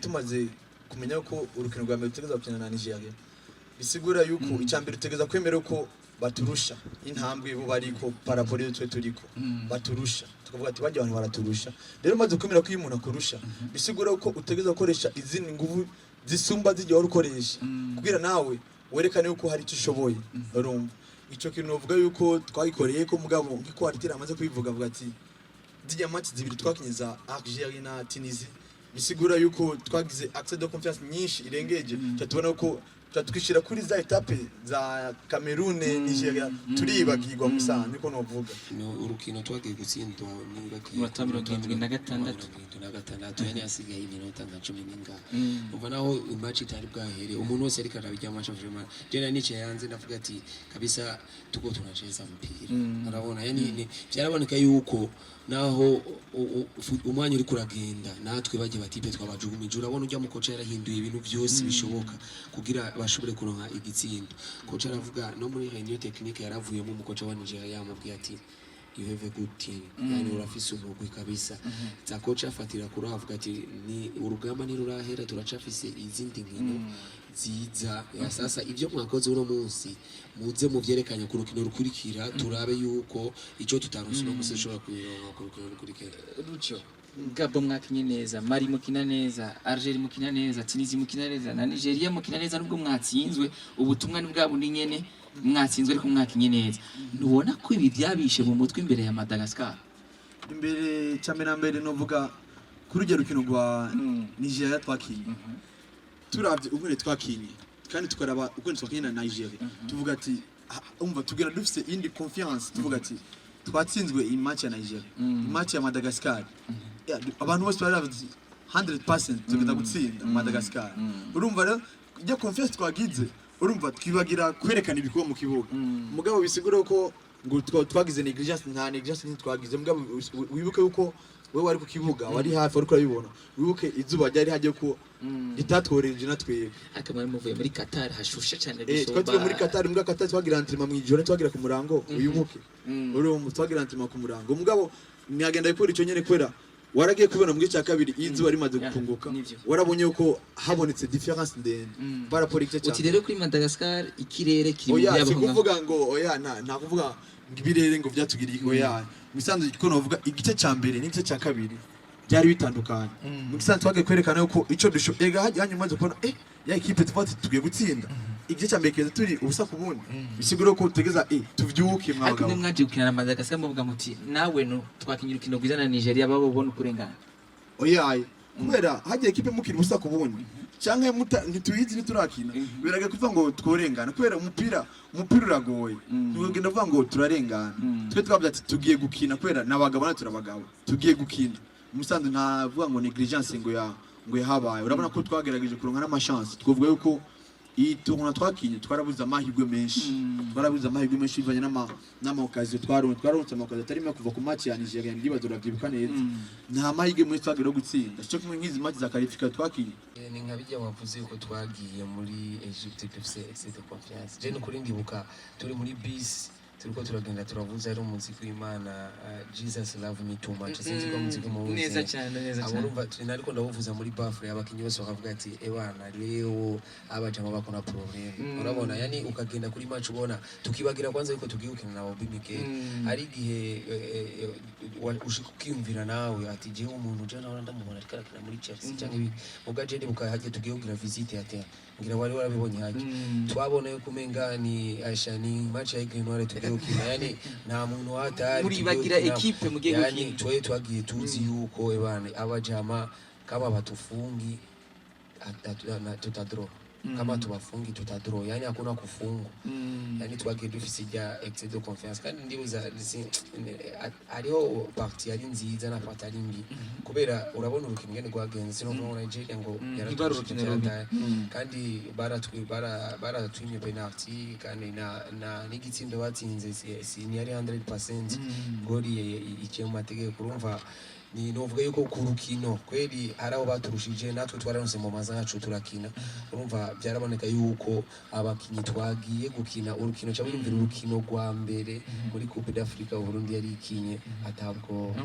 tumaze kumenya ko urukino rwa mbere rutegeza gukina na Nigeria bisigura yuko icyambere rutegeza kwemera ko baturusha intambwe bo bariko paraporo twe turiko baturusha tukavuga ati bajya abantu baraturusha rero maze kwemera ko iyo umuntu akurusha bisigura ko utegeza gukoresha izindi nguvu zisumba zijya urukoresha kugira nawe werekane yuko hari icyo ushoboye urumva ico kintu novuga yuko twagikoreye ko mugabo ngiko aritira amaze kubivuga avuga ati zijya match zibiri twakinyiza Algeria na Tunisia bisigura yuko twagize accès de confiance nyinshi irengeje cyatubona ko twishira kuri za etape za Cameroon Nigeria turibagirwa musa niko novuga urukino twagiye gutsindwa n'ingakiye 76 yani asigaye iminota nka 10 ninga umva naho match itari bwahere umuntu wese ariko arabijya match vraiment jena nice yanze ndavuga ati kabisa tuko tunacheza mpira arabona yani byaraboneka yuko naho umwanya uri kuragenda natwe baje batipe twabajugumije urabona ujya mu kocha yarahinduye ibintu byose bishoboka kugira bashobore kuronka igitsindo kocha aravuga no muri réunion technique yaravuyemo mu kocha wa Nigeria yamubwiye ati you have a good team yani urafise umugwi kabisa za kocha afatira kuravuga ati ni urugamba ni rurahera turacafise izindi nkino ziza ya sasa ibyo mwakoze uno munsi muze mu byerekanye ku rukino rukurikira turabe yuko icyo tutaronse no munsi ushobora kuyironka ku rukino rukurikira rucyo Gabon mwakinye neza Mali mukina neza Algeria mukina neza Tunisia mukina neza na Nigeria mukina neza nubwo mwatsinzwe ubutumwa ni bwa bundi nyene mwatsinzwe ariko mwakinye neza nubona ko ibi byabishe mu mutwe imbere ya Madagascar imbere cyamena mbere novuga kuri ryo rukino rwa Nigeria twakinye turavye ubure twakinye kandi tukaraba uko twakinye na Nigeria tuvuga ati umva tugera dufise indi confiance tuvuga ati twatsinzwe iyi match ya Nigeria match ya Madagascar abantu bose baravuze 100% tugenda gutsinda Madagascar urumva rero iyo confiance twagize urumva twibagira kwerekana ibikuba mu kibuga mugabo bisigura ko ngo twagize negligence nta negligence ntitwagize mugabo wibuke yuko wewe wari ku kibuga wari hafi ariko urabibona wibuke izuba ryari hajye ko ritatworeje natwe akamara muvuye muri Qatar hashushe cyane twatwe muri Qatar mbwa Qatar twagira entraînement mu ijoro twagira ku murango wibuke urumva twagira entraînement ku murango mugabo ntiyagenda ikora ico nyene kwera waragiye kubona mu gice kabiri izuba rimaze gupunguka warabonye uko habonetse difference ndende paraporo igice cyane uti rero kuri Madagascar ikirere kiri mu yabo kuvuga ngo oya nta kuvuga ibirere ngo byatugiriye oya misanzu ko novuga igice cya mbere n'igice cya kabiri byari bitandukanye mu gisanzu twagiye kwerekana yuko ico dushoboye hajyanye maze kubona ya equipe tufate tugiye gutsinda igice cya mbere keza turi ubusa ku bundi bisigura ko tutegeza tuvyuke mwagabo ariko mwaje gukina na Madagascar muvuga muti nawe no twakinyira ukino gwiza na Nigeria babo ubona kurengana oya kubera hagiye equipe mukiri ubusa ku bundi canke ntituyizi niturakina biraga kuvuga ngo tworengana kubera umupira uragoye tugenda kuvuga ngo turarengana twe twabya ati tugiye gukina kubera nabagabo na turabagabo tugiye gukina umusanzu ntavuga ngo negligence ngo yahabaye urabona ko twagerageje kuronka n'amachance twovuga yuko iyi tournoi twakinye twarabuze amahirwe menshi bivanye n'amakazi twaronse amakazi atari make kuva ku match ya Nigeria ndibazo ravyibuka neza nta mahirwe muri twagera gutsinda cyo kimwe nk'izi match za qualifica twakinye ni nkabijya wavuze yuko twagiye muri Egypte FC excès de confiance je n'ukuri ndibuka turi muri bus turiko turagenda turavuza ari umunsi kw'Imana Jesus love me too much sinzi ko munsi mu neza cyane urumva nariko ndabuvuza muri bafure abakinyi bose bakavuga ati ebana leo abajama bakona problem urabona yani ukagenda kuri match ubona tukibagira kwanza yuko tugiye gukina na Obi Mikel ari gihe ushikukiyumvira nawe ati je umuntu je nawe ndamubona ariko arakina muri Chelsea cyangwa ugaje ndi bukahaje tugiye kugira visite ya ngira wari warabibonye haje twabona yuko umenga ni ashani match ya Green Noire tugiye gukina yani nta muntu hatari muri bagira equipe mugiye gukina yani twagiye tuzi yuko ebana abajama kama batufungi tutadro kama tubafungi tutadro yani hakuna kufunga yani twagiye dufise ya excès de confiance kandi ndibuza ariho parti yari nziza na parti ari mbi kubera urabona urukino ngene rwagenze no muri Nigeria ngo yaraturukiye kandi baratwimye penalty kandi na n'igitsindo batsinze si ni ari 100% goli ikiye mu mategeko urumva ni novuga yuko ku rukino kweli haraho baturushije natwe twararonse mu maza yacu turakina urumva byaraboneka yuko abakinyi twagiye gukina urukino cyangwa urukino rwa mbere muri Coupe d'Afrique Burundi yari ikinye atabwo